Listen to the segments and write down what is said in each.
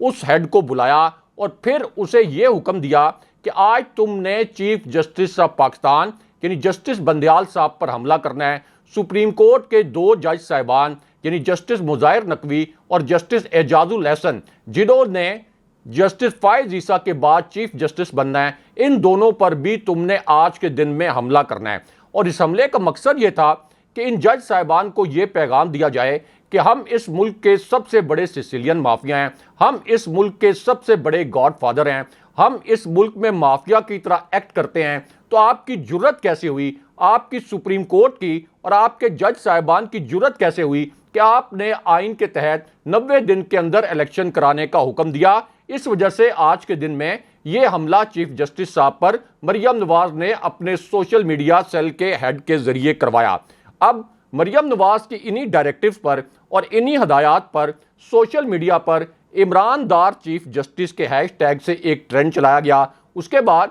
اس head کو بلایا اور پھر اسے یہ حکم دیا کہ آج تم نے چیف جسٹس آف پاکستان یعنی جسٹس بندیال صاحب پر حملہ کرنا ہے۔ سپریم کورٹ کے 2 جج صاحبان یعنی جسٹس مظاہر نقوی اور جسٹس اعجاز الحسن، جنہوں نے جسٹس فائز عیسیٰ کے بعد چیف جسٹس بننا ہے، ان دونوں پر بھی تم نے آج کے دن میں حملہ کرنا ہے۔ اور اس حملے کا مقصد یہ تھا کہ ان جج صاحبان کو یہ پیغام دیا جائے کہ ہم اس ملک کے سب سے بڑے سیسیلین مافیا ہیں، ہم اس ملک کے سب سے بڑے گاڈ فادر ہیں، ہم اس ملک میں مافیا کی طرح ایکٹ کرتے ہیں، تو آپ کی جرت کیسے ہوئی، آپ کی سپریم کورٹ کی اور آپ کے جج صاحبان کی جرت کیسے ہوئی کہ آپ نے آئین کے تحت 90 دن کے اندر الیکشن کرانے کا حکم دیا۔ اس وجہ سے آج کے دن میں یہ حملہ چیف جسٹس صاحب پر مریم نواز نے اپنے سوشل میڈیا سیل کے ہیڈ کے ذریعے کروایا۔ اب مریم نواز کی انہی ڈائریکٹیوز پر اور انہی ہدایات پر سوشل میڈیا پر عمران دار چیف جسٹس کے ہیش ٹیگ سے ایک ٹرینڈ چلایا گیا، اس کے بعد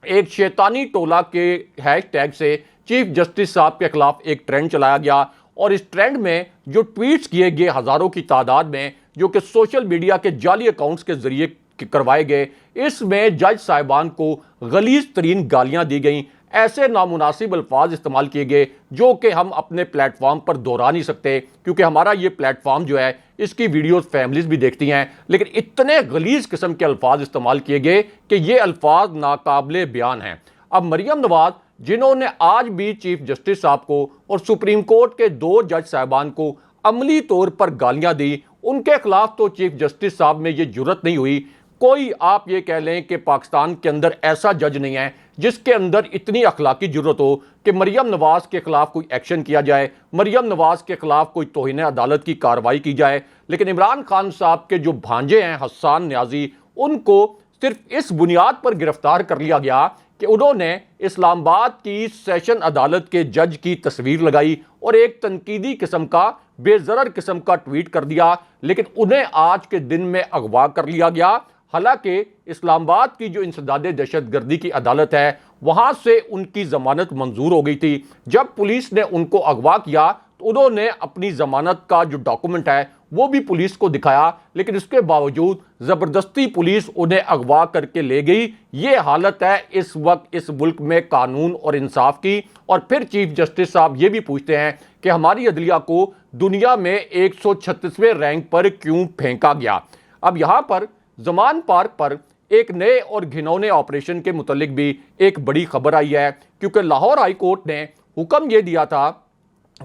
ایک شیطانی ٹولہ کے ہیش ٹیگ سے چیف جسٹس صاحب کے خلاف ایک ٹرینڈ چلایا گیا، اور اس ٹرینڈ میں جو ٹویٹس کیے گئے ہزاروں کی تعداد میں، جو کہ سوشل میڈیا کے جعلی اکاؤنٹس کے ذریعے کروائے گئے، اس میں جج صاحبان کو غلیظ ترین گالیاں دی گئیں، ایسے نامناسب الفاظ استعمال کیے گئے جو کہ ہم اپنے پلیٹ فارم پر دہرا نہیں سکتے، کیونکہ ہمارا یہ پلیٹ فارم جو ہے اس کی ویڈیوز فیملیز بھی دیکھتی ہیں، لیکن اتنے غلیظ قسم کے الفاظ استعمال کیے گئے کہ یہ الفاظ ناقابل بیان ہیں۔ اب مریم نواز، جنہوں نے آج بھی چیف جسٹس صاحب کو اور سپریم کورٹ کے 2 جج صاحبان کو عملی طور پر گالیاں دی، ان کے خلاف تو چیف جسٹس صاحب میں یہ جرت نہیں ہوئی۔ کوئی آپ یہ کہہ لیں کہ پاکستان کے اندر ایسا جج نہیں ہے جس کے اندر اتنی اخلاقی جرت ہو کہ مریم نواز کے خلاف کوئی ایکشن کیا جائے، مریم نواز کے خلاف کوئی توہین عدالت کی کارروائی کی جائے۔ لیکن عمران خان صاحب کے جو بھانجے ہیں حسان نیازی، ان کو صرف اس بنیاد پر گرفتار کر لیا گیا کہ انہوں نے اسلام آباد کی سیشن عدالت کے جج کی تصویر لگائی اور ایک تنقیدی قسم کا بے ضرر قسم کا ٹویٹ کر دیا، لیکن انہیں آج کے دن میں اغوا کر لیا گیا۔ حالانکہ اسلام آباد کی جو انسداد دہشت گردی کی عدالت ہے، وہاں سے ان کی ضمانت منظور ہو گئی تھی۔ جب پولیس نے ان کو اغوا کیا تو انہوں نے اپنی ضمانت کا جو ڈاکومنٹ ہے وہ بھی پولیس کو دکھایا، لیکن اس کے باوجود زبردستی پولیس انہیں اغوا کر کے لے گئی۔ یہ حالت ہے اس وقت اس ملک میں قانون اور انصاف کی۔ اور پھر چیف جسٹس صاحب یہ بھی پوچھتے ہیں کہ ہماری عدلیہ کو دنیا میں 136ویں رینک پر کیوں پھینکا گیا۔ اب یہاں پر زمان پارک پر ایک نئے اور گھنونے آپریشن کے متعلق بھی ایک بڑی خبر آئی ہے، کیونکہ لاہور ہائی کورٹ نے حکم یہ دیا تھا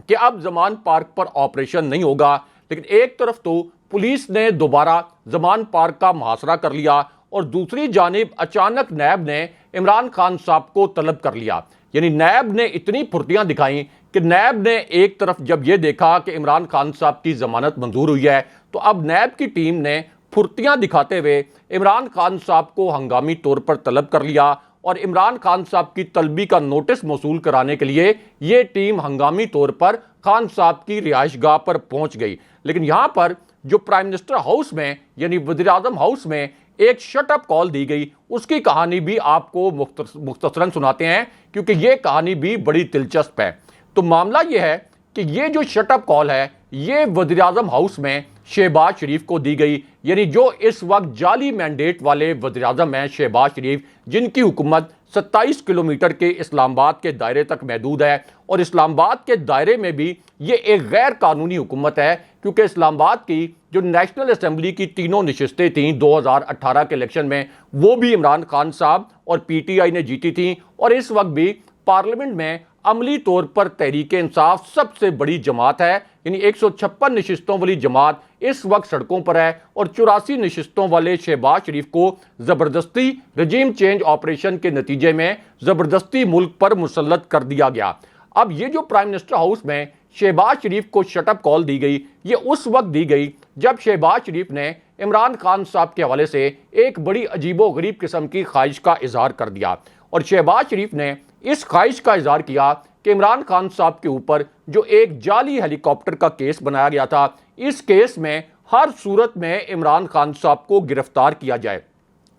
کہ اب زمان پارک پر آپریشن نہیں ہوگا، لیکن ایک طرف تو پولیس نے دوبارہ زمان پارک کا محاصرہ کر لیا اور دوسری جانب اچانک نیب نے عمران خان صاحب کو طلب کر لیا۔ یعنی نیب نے اتنی پھرتیاں دکھائیں کہ نیب نے ایک طرف جب یہ دیکھا کہ عمران خان صاحب کی ضمانت منظور ہوئی ہے، تو اب نیب کی ٹیم نے پھرتیاں دکھاتے ہوئے عمران خان صاحب کو ہنگامی طور پر طلب کر لیا، اور عمران خان صاحب کی طلبی کا نوٹس موصول کرانے کے لیے یہ ٹیم ہنگامی طور پر خان صاحب کی رہائش گاہ پر پہنچ گئی۔ لیکن یہاں پر جو پرائم منسٹر ہاؤس میں یعنی وزیر اعظم ہاؤس میں ایک شٹ اپ کال دی گئی، اس کی کہانی بھی آپ کو مختصراً سناتے ہیں، کیونکہ یہ کہانی بھی بڑی دلچسپ ہے۔ تو معاملہ یہ ہے کہ یہ جو شٹ اپ کال ہے یہ وزیر اعظم ہاؤس میں شہباز شریف کو دی گئی، یعنی جو اس وقت جعلی مینڈیٹ والے وزیر اعظم ہیں شہباز شریف، جن کی حکومت 27 کلومیٹر کے اسلام آباد کے دائرے تک محدود ہے، اور اسلام آباد کے دائرے میں بھی یہ ایک غیر قانونی حکومت ہے، کیونکہ اسلام آباد کی جو نیشنل اسمبلی کی 3 نشستیں تھیں 2018 کے الیکشن میں، وہ بھی عمران خان صاحب اور پی ٹی آئی نے جیتی تھیں، اور اس وقت بھی پارلیمنٹ میں عملی طور پر تحریک انصاف سب سے بڑی جماعت ہے، یعنی 156 نشستوں والی جماعت اس وقت سڑکوں پر ہے، اور 84 نشستوں والے شہباز شریف کو زبردستی رجیم چینج آپریشن کے نتیجے میں زبردستی ملک پر مسلط کر دیا گیا۔ اب یہ جو پرائم منسٹر ہاؤس میں شہباز شریف کو شٹ اپ کال دی گئی، یہ اس وقت دی گئی جب شہباز شریف نے عمران خان صاحب کے حوالے سے ایک بڑی عجیب و غریب قسم کی خواہش کا اظہار کر دیا، اور شہباز شریف نے اس خواہش کا اظہار کیا کہ عمران خان صاحب کے اوپر جو ایک جعلی ہیلی کاپٹر کا کیس بنایا گیا تھا، اس کیس میں ہر صورت میں عمران خان صاحب کو گرفتار کیا جائے۔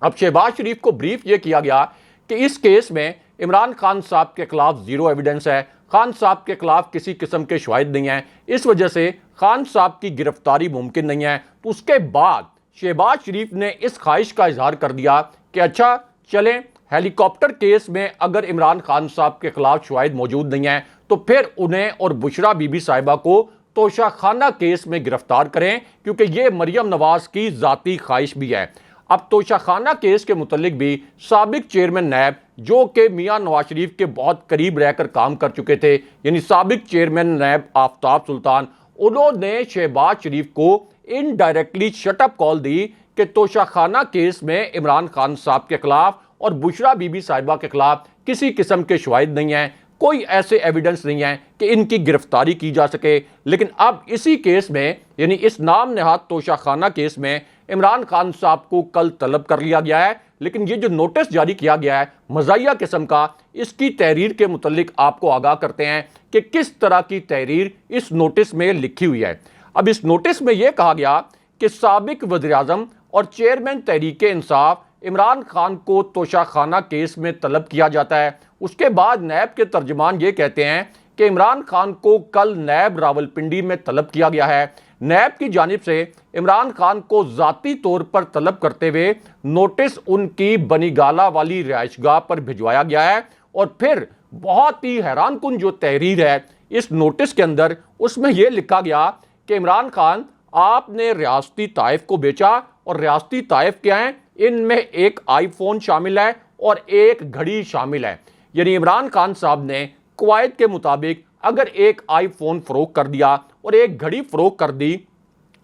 اب شہباز شریف کو بریف یہ کیا گیا کہ اس کیس میں عمران خان صاحب کے خلاف زیرو ایویڈنس ہے، خان صاحب کے خلاف کسی قسم کے شواہد نہیں ہیں، اس وجہ سے خان صاحب کی گرفتاری ممکن نہیں ہے۔ تو اس کے بعد شہباز شریف نے اس خواہش کا اظہار کر دیا کہ اچھا چلیں، ہیلی کاپٹر کیس میں اگر عمران خان صاحب کے خلاف شواہد موجود نہیں ہیں تو پھر انہیں اور بشرا بی بی صاحبہ کو توشہ خانہ کیس میں گرفتار کریں، کیونکہ یہ مریم نواز کی ذاتی خواہش بھی ہے۔ اب توشہ خانہ کیس کے متعلق بھی سابق چیئرمین نیب، جو کہ میاں نواز شریف کے بہت قریب رہ کر کام کر چکے تھے، یعنی سابق چیئرمین نیب آفتاب سلطان، انہوں نے شہباز شریف کو انڈائریکٹلی شٹ اپ کال دی کہ توشہ خانہ کیس میں عمران خان صاحب کے خلاف اور بشرا بی بی صاحبہ کے خلاف کسی قسم کے شواہد نہیں ہیں، کوئی ایسے ایویڈنس نہیں ہیں کہ ان کی گرفتاری کی جا سکے۔ لیکن اب اسی کیس میں، یعنی اس نام نہاد توشہ خانہ کیس میں، عمران خان صاحب کو کل طلب کر لیا گیا ہے۔ لیکن یہ جو نوٹس جاری کیا گیا ہے مزاحیہ قسم کا، اس کی تحریر کے متعلق آپ کو آگاہ کرتے ہیں کہ کس طرح کی تحریر اس نوٹس میں لکھی ہوئی ہے۔ اب اس نوٹس میں یہ کہا گیا کہ سابق وزیر اعظم اور چیئرمین تحریک انصاف عمران خان کو توشہ خانہ کیس میں طلب کیا جاتا ہے۔ اس کے بعد نیب کے ترجمان یہ کہتے ہیں کہ عمران خان کو کل نیب راولپنڈی میں طلب کیا گیا ہے۔ نیب کی جانب سے عمران خان کو ذاتی طور پر طلب کرتے ہوئے نوٹس ان کی بنی گالہ والی رہائش گاہ پر بھجوایا گیا ہے، اور پھر بہت ہی حیران کن جو تحریر ہے اس نوٹس کے اندر، اس میں یہ لکھا گیا کہ عمران خان، آپ نے ریاستی طائف کو بیچا، اور ریاستی طائف کیا ہیں؟ ان میں ایک آئی فون شامل ہے اور ایک گھڑی شامل ہے۔ یعنی عمران خان صاحب نے قواعد کے مطابق اگر ایک آئی فون فروخت کر دیا اور ایک گھڑی فروخت کر دی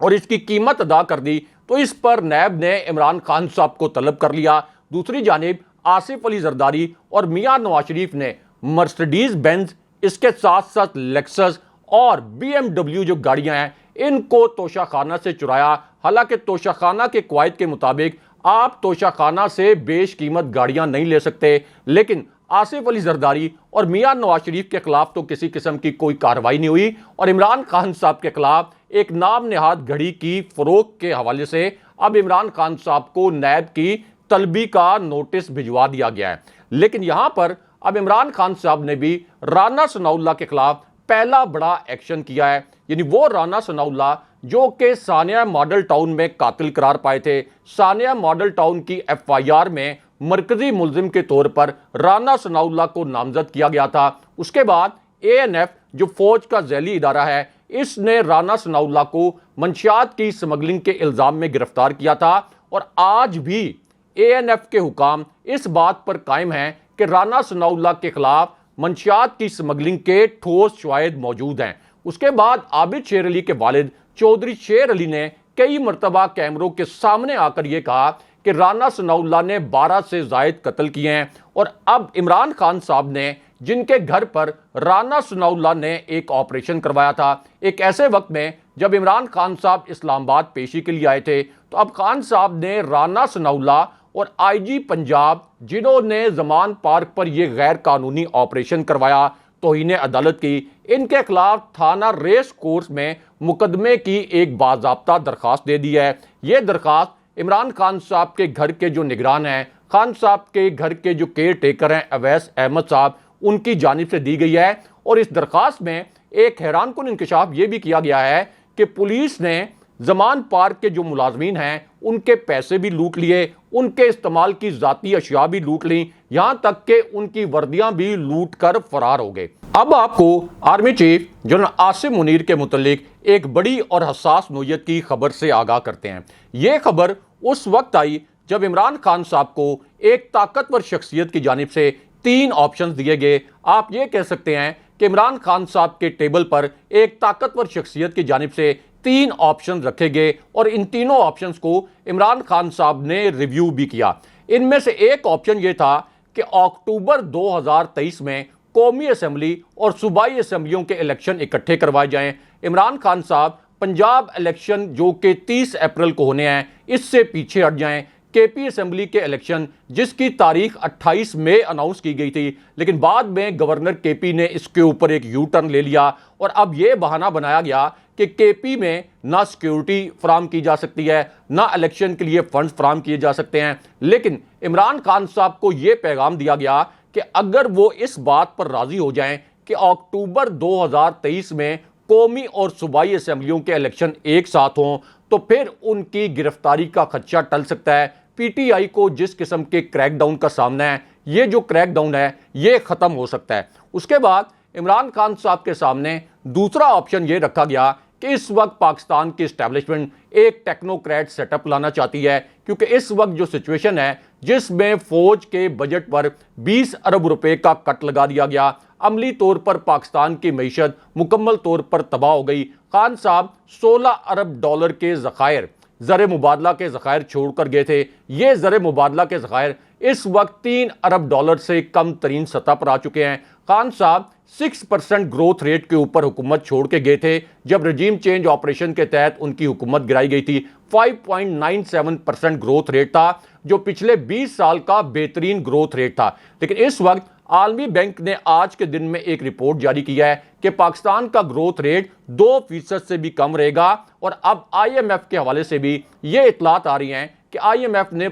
اور اس کی قیمت ادا کر دی تو اس پر نیب نے عمران خان صاحب کو طلب کر لیا۔ دوسری جانب آصف علی زرداری اور میاں نواز شریف نے مرسڈیز بینز، اس کے ساتھ ساتھ لیکسس اور بی ایم ڈبلیو جو گاڑیاں ہیں، ان کو توشہ خانہ سے چرایا۔ حالانکہ توشہ خانہ کے قواعد کے مطابق آپ توشہ خانہ سے بیش قیمت گاڑیاں نہیں لے سکتے، لیکن آصف علی زرداری اور میاں نواز شریف کے خلاف تو کسی قسم کی کوئی کارروائی نہیں ہوئی، اور عمران خان صاحب کے خلاف ایک نام نہاد گھڑی کی فروخت کے حوالے سے اب عمران خان صاحب کو نیب کی طلبی کا نوٹس بھجوا دیا گیا ہے۔ لیکن یہاں پر اب عمران خان صاحب نے بھی رانا ثناء اللہ کے خلاف پہلا بڑا ایکشن کیا ہے۔ یعنی وہ رانا ثناء اللہ جو کہ ثانیہ ماڈل ٹاؤن میں قاتل قرار پائے تھے، ثانیہ ماڈل ٹاؤن کی ایف آئی آر میں مرکزی ملزم کے طور پر رانا ثناء اللہ کو نامزد کیا گیا تھا۔ اس کے بعد اے این ایف جو فوج کا ذیلی ادارہ ہے، اس نے رانا ثناء اللہ کو منشیات کی سمگلنگ کے الزام میں گرفتار کیا تھا، اور آج بھی اے این ایف کے حکام اس بات پر قائم ہیں کہ رانا ثناء اللہ کے خلاف منشیات کی سمگلنگ کے ٹھوس شواہد موجود ہیں۔ اس کے بعد عابد شیر علی کے والد چودھری شیر علی نے کئی مرتبہ کیمروں کے سامنے آ کر یہ کہا کہ رانا ثناء اللہ نے 12 سے زائد قتل کیے ہیں، اور اب عمران خان صاحب نے جن کے گھر پر رانا ثناء اللہ نے ایک آپریشن کروایا تھا، ایک ایسے وقت میں جب عمران خان صاحب اسلام آباد پیشی کے لیے آئے تھے، تو اب خان صاحب نے رانا ثناء اللہ اور آئی جی پنجاب جنہوں نے زمان پارک پر یہ غیر قانونی آپریشن کروایا، توہین عدالت کی، ان کے خلاف تھانہ ریس کورس میں مقدمے کی ایک باضابطہ درخواست دے دی ہے۔ یہ درخواست عمران خان صاحب کے گھر کے جو نگران ہیں، خان صاحب کے گھر کے جو کیئر ٹیکر ہیں اویس احمد صاحب، ان کی جانب سے دی گئی ہے، اور اس درخواست میں ایک حیران کن انکشاف یہ بھی کیا گیا ہے کہ پولیس نے زمان پارک کے جو ملازمین ہیں ان کے پیسے بھی لوٹ لیے، ان کے استعمال کی ذاتی اشیاء بھی لوٹ لیں، یہاں تک کہ ان کی وردیاں بھی لوٹ کر فرار ہو گئے۔ اب آپ کو army chief general Asim Munir کے متعلق ایک بڑی اور حساس نوعیت کی خبر سے آگاہ کرتے ہیں۔ یہ خبر اس وقت آئی جب عمران خان صاحب کو ایک طاقتور شخصیت کی جانب سے 3 آپشنز دیے گئے۔ آپ یہ کہہ سکتے ہیں کہ عمران خان صاحب کے ٹیبل پر ایک طاقتور شخصیت کی جانب سے 3 آپشنز رکھے گئے، اور ان تینوں آپشنز کو عمران خان صاحب نے ریویو بھی کیا۔ ان میں سے ایک آپشن یہ تھا کہ اکتوبر 2023 میں قومی اسمبلی اور صوبائی اسمبلیوں کے الیکشن اکٹھے کروائے جائیں۔ عمران خان صاحب پنجاب الیکشن جو کہ 30 اپریل کو ہونے ہیں، اس سے پیچھے ہٹ جائیں۔ کے پی اسمبلی کے الیکشن جس کی تاریخ 28 مئی اناؤنس کی گئی تھی، لیکن بعد میں گورنر کے پی نے اس کے اوپر ایک یو ٹرن لے لیا، اور اب یہ بہانہ بنایا گیا کہ کے پی میں نہ سیکیورٹی فراہم کی جا سکتی ہے، نہ الیکشن کے لیے فنڈز فراہم کیے جا سکتے ہیں۔ لیکن عمران خان صاحب کو یہ پیغام دیا گیا کہ اگر وہ اس بات پر راضی ہو جائیں کہ اکتوبر 2023 میں قومی اور صوبائی اسمبلیوں کے الیکشن ایک ساتھ ہوں، تو پھر ان کی گرفتاری کا خدشہ ٹل سکتا ہے۔ پی ٹی آئی کو جس قسم کے کریک ڈاؤن کا سامنا ہے، یہ جو کریک ڈاؤن ہے یہ ختم ہو سکتا ہے۔ اس کے بعد عمران خان صاحب کے سامنے دوسرا آپشن یہ رکھا گیا کہ اس وقت پاکستان کی اسٹیبلشمنٹ ایک ٹیکنوکریٹ سیٹ اپ لانا چاہتی ہے، کیونکہ اس وقت جو سچویشن ہے جس میں فوج کے بجٹ پر 20 ارب روپے کا کٹ لگا دیا گیا، عملی طور پر پاکستان کی معیشت مکمل طور پر تباہ ہو گئی۔ خان صاحب 16 ارب ڈالر کے ذخائر، زر مبادلہ کے ذخائر چھوڑ کر گئے تھے۔ یہ زر مبادلہ کے ذخائر اس وقت 3 ارب ڈالر سے کم ترین سطح پر آ چکے ہیں۔ خان صاحب 6% گروتھ ریٹ کے اوپر حکومت چھوڑ کے گئے تھے جب رجیم چینج آپریشن کے تحت ان کی حکومت گرائی گئی تھی۔ 5.97% گروتھ ریٹ تھا جو پچھلے 20 سال کا بہترین گروتھ ریٹ تھا، لیکن اس وقت عالمی بینک نے آج کے دن میں ایک رپورٹ جاری کیا ہے کہ پاکستان کا گروتھ ریٹ 2% سے بھی کم رہے گا، اور اب آئی ایم ایف کے حوالے سے بھی یہ اطلاعات آ رہی ہیں کہ آئی ایم ایف نے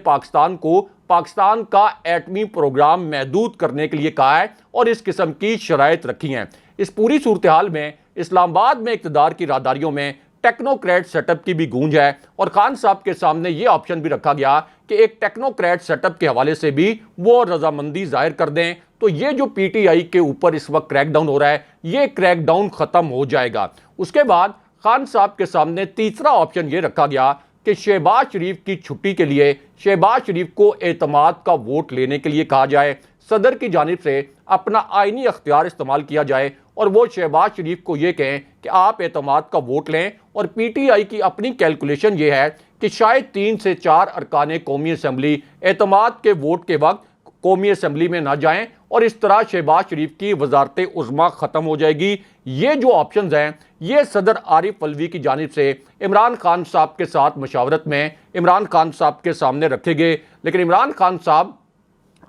پاکستان کا ایٹمی پروگرام محدود کرنے کے لیے کہا ہے اور اس قسم کی شرائط رکھی ہیں۔ اس پوری صورتحال میں اسلام آباد میں اقتدار کی راہداریوں میں ٹیکنوکریٹ سیٹ اپ کی بھی گونج ہے، اور خان صاحب کے سامنے یہ آپشن بھی رکھا گیا کہ ایک ٹیکنوکریٹ سیٹ اپ کے حوالے سے بھی وہ رضامندی ظاہر کر دیں، تو یہ جو پی ٹی آئی کے اوپر اس وقت کریک ڈاؤن ہو رہا ہے یہ کریک ڈاؤن ختم ہو جائے گا۔ اس کے بعد خان صاحب کے سامنے تیسرا آپشن یہ رکھا گیا کہ شہباز شریف کی چھٹی کے لیے شہباز شریف کو اعتماد کا ووٹ لینے کے لیے کہا جائے، صدر کی جانب سے اپنا آئینی اختیار استعمال کیا جائے اور وہ شہباز شریف کو یہ کہیں کہ آپ اعتماد کا ووٹ لیں، اور پی ٹی آئی کی اپنی کیلکولیشن یہ ہے کہ شاید 3 سے 4 ارکان قومی اسمبلی اعتماد کے ووٹ کے وقت قومی اسمبلی میں نہ جائیں، اور اس طرح شہباز شریف کی وزارت عظمیٰ ختم ہو جائے گی۔ یہ جو آپشنز ہیں یہ صدر عارف الوی کی جانب سے عمران خان صاحب کے ساتھ مشاورت میں عمران خان صاحب کے سامنے رکھے گئے، لیکن عمران خان صاحب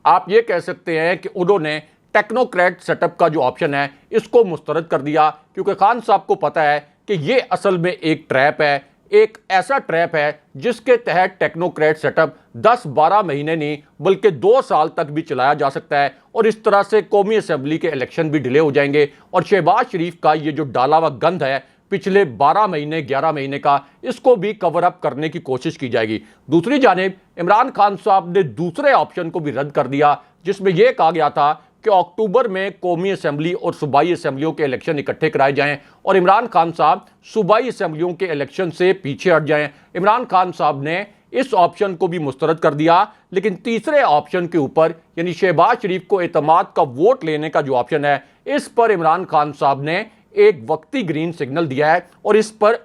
آپ یہ کہہ سکتے ہیں کہ انہوں نے ٹیکنوکریٹ سیٹ اپ کا جو آپشن ہے اس کو مسترد کر دیا، کیونکہ خان صاحب کو پتا ہے کہ یہ اصل میں ایک ٹریپ ہے، ایک ایسا ٹریپ ہے جس کے تحت ٹیکنوکریٹ سیٹ اپ 10-12 مہینے نہیں بلکہ 2 سال تک بھی چلایا جا سکتا ہے، اور اس طرح سے قومی اسمبلی کے الیکشن بھی ڈیلے ہو جائیں گے، اور شہباز شریف کا یہ جو ڈالا ہوا گند ہے پچھلے 12 مہینے 11 مہینے کا، اس کو بھی کور اپ کرنے کی کوشش کی جائے گی۔ دوسری جانب عمران خان صاحب نے دوسرے آپشن کو بھی رد کر دیا جس میں یہ کہا گیا تھا کہ اکتوبر میں قومی اسمبلی اور صوبائی اسمبلیوں کے الیکشن اکٹھے کرائے جائیں، اور عمران خان صاحب صوبائی اسمبلیوں کے الیکشن سے پیچھے ہٹ جائیں۔ عمران خان صاحب نے اس آپشن کو بھی مسترد کر دیا، لیکن تیسرے آپشن کے اوپر یعنی شہباز شریف کو اعتماد کا ووٹ لینے کا جو آپشن ہے اس پر عمران خان صاحب نے ایک وقتی گرین سگنل دیا ہے، اور اس پر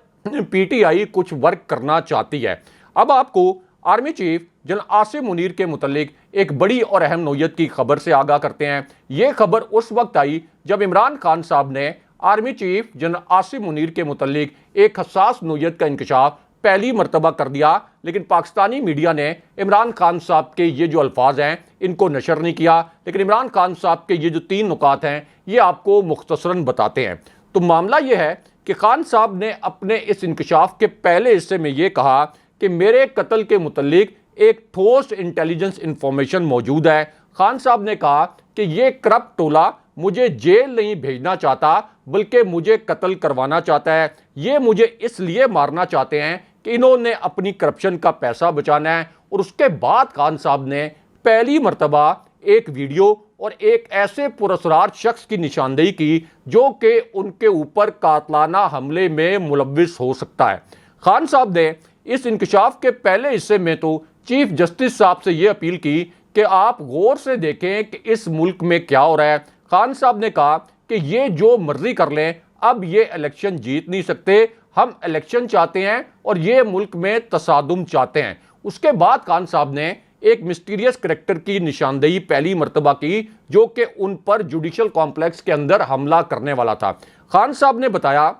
پی ٹی آئی کچھ ورک کرنا چاہتی ہے۔ اب آپ کو army chief general Asim Munir کے متعلق ایک بڑی اور اہم نوعیت کی خبر سے آگاہ کرتے ہیں۔ یہ خبر اس وقت آئی جب عمران خان صاحب نے army chief general Asim Munir کے متعلق ایک حساس نوعیت کا انکشاف پہلی مرتبہ کر دیا، لیکن پاکستانی میڈیا نے عمران خان صاحب کے یہ جو الفاظ ہیں ان کو نشر نہیں کیا، لیکن عمران خان صاحب کے یہ جو 3 نکات ہیں یہ آپ کو مختصراً بتاتے ہیں۔ تو معاملہ یہ ہے کہ خان صاحب نے اپنے اس انکشاف کے پہلے حصے میں یہ کہا کہ میرے قتل کے متعلق ایک ٹھوس انٹیلیجنس انفارمیشن موجود ہے۔ خان صاحب نے کہا کہ یہ کرپٹ ٹولہ مجھے جیل نہیں بھیجنا چاہتا بلکہ مجھے قتل کروانا چاہتا ہے، یہ مجھے اس لیے مارنا چاہتے ہیں کہ انہوں نے اپنی کرپشن کا پیسہ بچانا ہے۔ اور اس کے بعد خان صاحب نے پہلی مرتبہ ایک ویڈیو اور ایک ایسے پراسرار شخص کی نشاندہی کی جو کہ ان کے اوپر قاتلانہ حملے میں ملوث ہو سکتا ہے۔ خان صاحب نے اس انکشاف کے پہلے حصے میں تو چیف جسٹس صاحب سے یہ اپیل کی کہ آپ غور سے دیکھیں کہ اس ملک میں کیا ہو رہا ہے۔ خان صاحب نے کہا کہ یہ جو مرضی کر لیں اب یہ الیکشن جیت نہیں سکتے، ہم الیکشن چاہتے ہیں اور یہ ملک میں تصادم چاہتے ہیں۔ اس کے بعد خان صاحب نے ایک مسٹیریس کریکٹر کی نشاندہی پہلی مرتبہ کی جو کہ ان پر جوڈیشل کمپلیکس کے اندر حملہ کرنے والا تھا۔ خان صاحب نے بتایا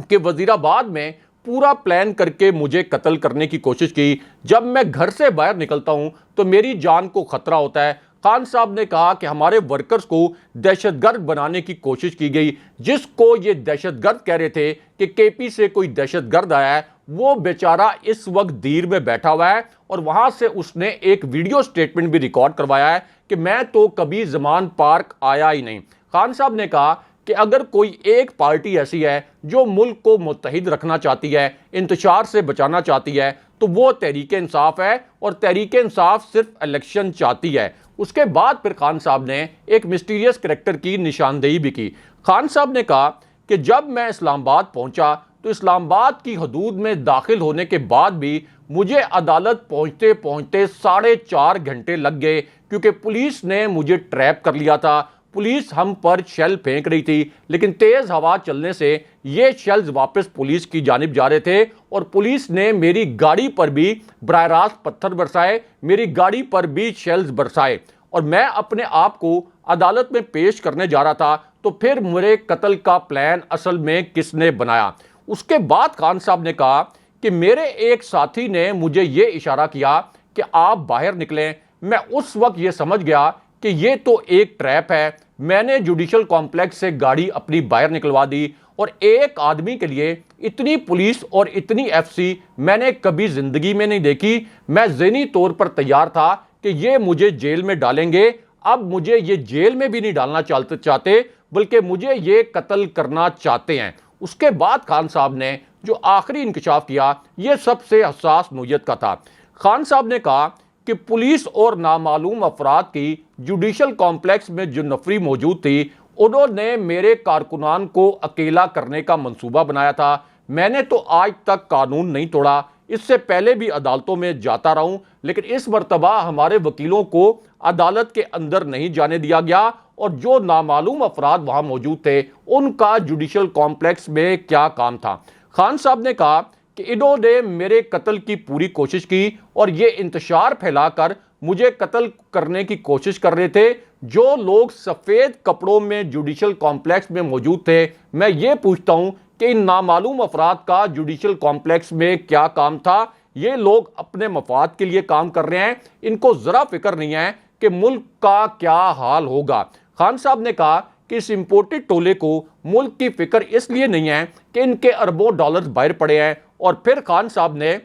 کہ وزیر آباد میں پورا پلان کر کے مجھے قتل کرنے کی کوشش کی، جب میں گھر سے باہر نکلتا ہوں تو میری جان کو خطرہ ہوتا ہے۔ خان صاحب نے کہا کہ ہمارے ورکرز کو دہشت گرد بنانے کی کوشش کی گئی، جس کو یہ دہشت گرد کہہ رہے تھے کہ کے پی سے کوئی دہشت گرد آیا ہے، وہ بیچارہ اس وقت دیر میں بیٹھا ہوا ہے، اور وہاں سے اس نے ایک ویڈیو سٹیٹمنٹ بھی ریکارڈ کروایا ہے کہ میں تو کبھی زمان پارک آیا ہی نہیں۔ خان صاحب نے کہا کہ اگر کوئی ایک پارٹی ایسی ہے جو ملک کو متحد رکھنا چاہتی ہے، انتشار سے بچانا چاہتی ہے، تو وہ تحریک انصاف ہے، اور تحریک انصاف صرف الیکشن چاہتی ہے۔ اس کے بعد پھر خان صاحب نے ایک مسٹیریس کریکٹر کی نشاندہی بھی کی۔ خان صاحب نے کہا کہ جب میں اسلام آباد پہنچا تو اسلام آباد کی حدود میں داخل ہونے کے بعد بھی مجھے عدالت پہنچتے پہنچتے 4.5 گھنٹے لگ گئے، کیونکہ پولیس نے مجھے ٹریپ کر لیا تھا۔ پولیس ہم پر شیل پھینک رہی تھی، لیکن تیز ہوا چلنے سے یہ شیلز واپس پولیس کی جانب جا رہے تھے، اور پولیس نے میری گاڑی پر بھی براہ راست پتھر برسائے، میری گاڑی پر بھی شیلز برسائے، اور میں اپنے آپ کو عدالت میں پیش کرنے جا رہا تھا۔ تو پھر میرے قتل کا پلان اصل میں کس نے بنایا؟ اس کے بعد خان صاحب نے کہا کہ میرے ایک ساتھی نے مجھے یہ اشارہ کیا کہ آپ باہر نکلیں۔ میں اس وقت یہ سمجھ گیا کہ یہ تو ایک ٹریپ ہے۔ میں نے جوڈیشل کمپلیکس سے گاڑی اپنی باہر نکلوا دی، اور ایک آدمی کے لیے اتنی پولیس اور اتنی ایف سی میں نے کبھی زندگی میں نہیں دیکھی۔ میں ذہنی طور پر تیار تھا کہ یہ مجھے جیل میں ڈالیں گے۔ اب مجھے یہ جیل میں بھی نہیں ڈالنا چاہتے، بلکہ مجھے یہ قتل کرنا چاہتے ہیں۔ اس کے بعد خان صاحب نے جو آخری انکشاف کیا، یہ سب سے حساس نوعیت کا تھا۔ خان صاحب نے کہا کہ پولیس اور نامعلوم افراد کی جوڈیشل کمپلیکس میں جو نفری موجود تھی، انہوں نے میرے کارکنان کو اکیلا کرنے کا منصوبہ بنایا تھا۔ میں نے تو آج تک قانون نہیں توڑا، اس سے پہلے بھی عدالتوں میں جاتا رہا ہوں، لیکن اس مرتبہ ہمارے وکیلوں کو عدالت کے اندر نہیں جانے دیا گیا، اور جو نامعلوم افراد وہاں موجود تھے ان کا جوڈیشل کمپلیکس میں کیا کام تھا؟ خان صاحب نے کہا کہ انہوں نے میرے قتل کی پوری کوشش کی، اور یہ انتشار پھیلا کر مجھے قتل کرنے کی کوشش کر رہے تھے۔ جو لوگ سفید کپڑوں میں جوڈیشل کمپلیکس میں موجود تھے، میں یہ پوچھتا ہوں کہ ان نامعلوم افراد کا جوڈیشل کمپلیکس میں کیا کام تھا؟ یہ لوگ اپنے مفاد کے لیے کام کر رہے ہیں، ان کو ذرا فکر نہیں ہے کہ ملک کا کیا حال ہوگا۔ خان صاحب نے کہا کہ اس امپورٹڈ ٹولے کو ملک کی فکر اس لیے نہیں ہے کہ ان کے اربوں ڈالرز باہر پڑے ہیں۔ اور پھر خان صاحب نے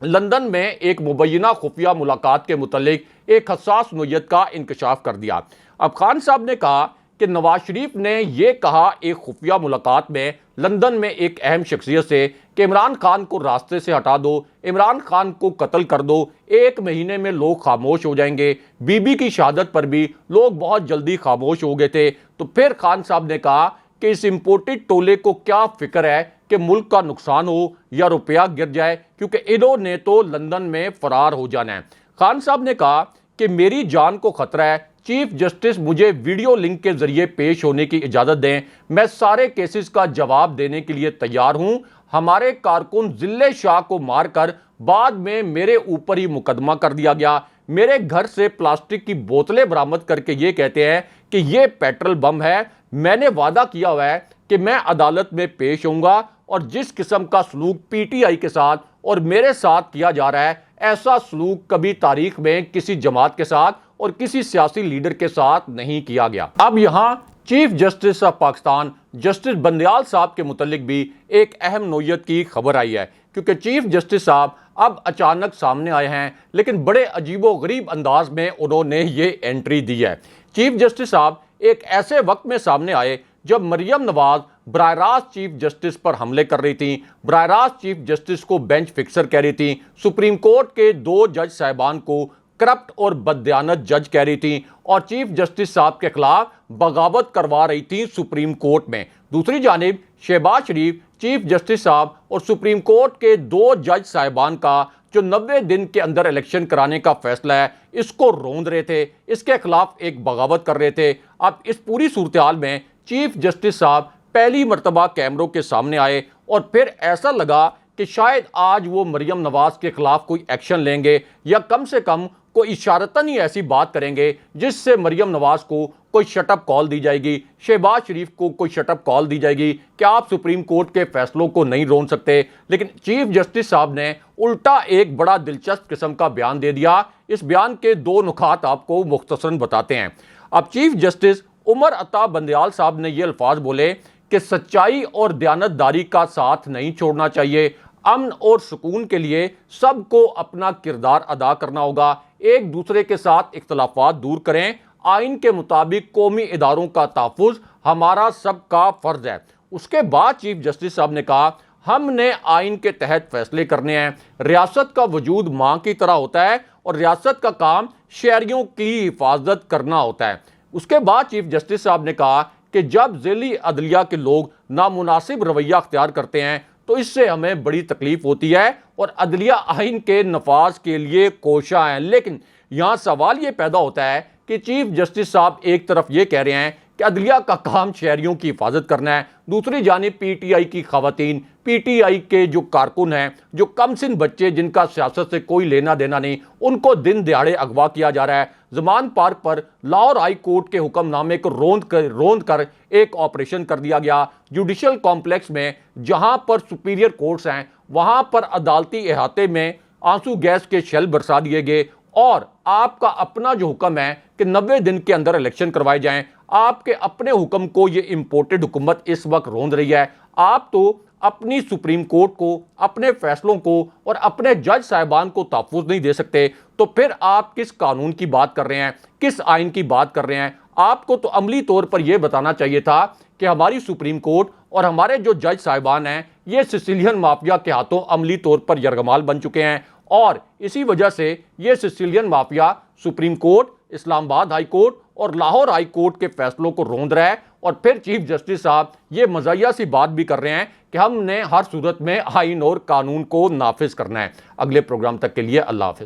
لندن میں ایک مبینہ خفیہ ملاقات کے متعلق ایک حساس نوعیت کا انکشاف کر دیا۔ اب خان صاحب نے کہا کہ نواز شریف نے یہ کہا ایک خفیہ ملاقات میں لندن میں ایک اہم شخصیت سے کہ عمران خان کو راستے سے ہٹا دو، عمران خان کو قتل کر دو، 1 مہینے میں لوگ خاموش ہو جائیں گے۔ بی بی کی شہادت پر بھی لوگ بہت جلدی خاموش ہو گئے تھے۔ تو پھر خان صاحب نے کہا کہ اس امپورٹڈ ٹولے کو کیا فکر ہے کہ ملک کا نقصان ہو یا روپیہ گر جائے، کیونکہ انہوں نے تو لندن میں فرار ہو جانا ہے۔ خان صاحب نے کہا کہ میری جان کو خطرہ ہے، چیف جسٹس مجھے ویڈیو لنک کے ذریعے پیش ہونے کی اجازت دیں، میں سارے کیسز کا جواب دینے کے لیے تیار ہوں۔ ہمارے کارکن ذلے شاہ کو مار کر بعد میں میرے اوپر ہی مقدمہ کر دیا گیا۔ میرے گھر سے پلاسٹک کی بوتلیں برآمد کر کے یہ کہتے ہیں کہ یہ پیٹرول بم ہے۔ میں نے وعدہ کیا ہوا ہے کہ میں عدالت میں پیش ہوں گا، اور جس قسم کا سلوک پی ٹی آئی کے ساتھ اور میرے ساتھ کیا جا رہا ہے، ایسا سلوک کبھی تاریخ میں کسی جماعت کے ساتھ اور کسی سیاسی لیڈر کے ساتھ نہیں کیا گیا۔ اب یہاں chief justice of Pakistan justice Bandial صاحب کے متعلق بھی ایک اہم نوعیت کی خبر آئی ہے، کیونکہ چیف جسٹس صاحب اب اچانک سامنے آئے ہیں، لیکن بڑے عجیب و غریب انداز میں انہوں نے یہ انٹری دی ہے۔ چیف جسٹس صاحب ایک ایسے وقت میں سامنے آئے جب مریم نواز براہ راست چیف جسٹس پر حملے کر رہی تھیں، براہ راست چیف جسٹس کو بینچ فکسر کہہ رہی تھیں، سپریم کورٹ کے 2 جج صاحبان کو کرپٹ اور بددیانت جج کہہ رہی تھیں، اور چیف جسٹس صاحب کے خلاف بغاوت کروا رہی تھیں سپریم کورٹ میں۔ دوسری جانب شہباز شریف چیف جسٹس صاحب اور سپریم کورٹ کے 2 جج صاحبان کا جو 90 دن کے اندر الیکشن کرانے کا فیصلہ ہے، اس کو روند رہے تھے، اس کے خلاف ایک بغاوت کر رہے تھے۔ اب اس پوری صورتحال میں چیف جسٹس صاحب پہلی مرتبہ کیمروں کے سامنے آئے، اور پھر ایسا لگا کہ شاید آج وہ مریم نواز کے خلاف کوئی ایکشن لیں گے، یا کم سے کم کوئی اشارتاً ہی ایسی بات کریں گے جس سے مریم نواز کو کوئی شٹ اپ کال دی جائے گی، شہباز شریف کو کوئی شٹ اپ کال دی جائے گی کہ آپ سپریم کورٹ کے فیصلوں کو نہیں رون سکتے۔ لیکن چیف جسٹس صاحب نے الٹا ایک بڑا دلچسپ قسم کا بیان دے دیا۔ اس بیان کے 2 نکات آپ کو مختصراً بتاتے ہیں۔ اب چیف جسٹس عمر عطا بندیال صاحب نے یہ الفاظ بولے کہ سچائی اور دیانتداری کا ساتھ نہیں چھوڑنا چاہیے، امن اور سکون کے لیے سب کو اپنا کردار ادا کرنا ہوگا، ایک دوسرے کے ساتھ اختلافات دور کریں، آئین کے مطابق قومی اداروں کا تحفظ ہمارا سب کا فرض ہے۔ اس کے بعد چیف جسٹس صاحب نے کہا ہم نے آئین کے تحت فیصلے کرنے ہیں، ریاست کا وجود ماں کی طرح ہوتا ہے اور ریاست کا کام شہریوں کی حفاظت کرنا ہوتا ہے۔ اس کے بعد چیف جسٹس صاحب نے کہا کہ جب ذیلی عدلیہ کے لوگ نامناسب رویہ اختیار کرتے ہیں تو اس سے ہمیں بڑی تکلیف ہوتی ہے اور عدلیہ آئین کے نفاذ کے لیے کوشاں ہیں۔ لیکن یہاں سوال یہ پیدا ہوتا ہے کہ چیف جسٹس صاحب ایک طرف یہ کہہ رہے ہیں کہ عدلیہ کا کام شہریوں کی حفاظت کرنا ہے، دوسری جانب پی ٹی آئی کی خواتین، پی ٹی آئی کے جو کارکن ہیں، جو کم سن بچے جن کا سیاست سے کوئی لینا دینا نہیں، ان کو دن دہاڑے اغوا کیا جا رہا ہے۔ زمان پارک پر لاہور ہائی کورٹ کے حکم نامے کو روند کر ایک آپریشن کر دیا گیا۔ جوڈیشل کمپلیکس میں جہاں پر سپیریئر کورٹس ہیں وہاں پر عدالتی احاطے میں آنسو گیس کے شیل برسا دیے گئے، اور آپ کا اپنا جو حکم ہے کہ 90 دن کے اندر الیکشن کروائے جائیں، آپ کے اپنے حکم کو یہ امپورٹڈ حکومت اس وقت روند رہی ہے۔ آپ تو اپنی سپریم کورٹ کو، اپنے فیصلوں کو اور اپنے جج صاحبان کو تحفظ نہیں دے سکتے، تو پھر آپ کس قانون کی بات کر رہے ہیں، کس آئین کی بات کر رہے ہیں؟ آپ کو تو عملی طور پر یہ بتانا چاہیے تھا کہ ہماری سپریم کورٹ اور ہمارے جو جج صاحبان ہیں یہ سسیلین مافیا کے ہاتھوں عملی طور پر یرغمال بن چکے ہیں، اور اسی وجہ سے یہ سسیلین مافیا سپریم کورٹ، اسلام آباد ہائی کورٹ اور لاہور ہائی کورٹ کے فیصلوں کو روند رہا ہے۔ اور پھر چیف جسٹس صاحب یہ مزاحیہ سی بات بھی کر رہے ہیں کہ ہم نے ہر صورت میں آئین اور قانون کو نافذ کرنا ہے۔ اگلے پروگرام تک کے لیے اللہ حافظ۔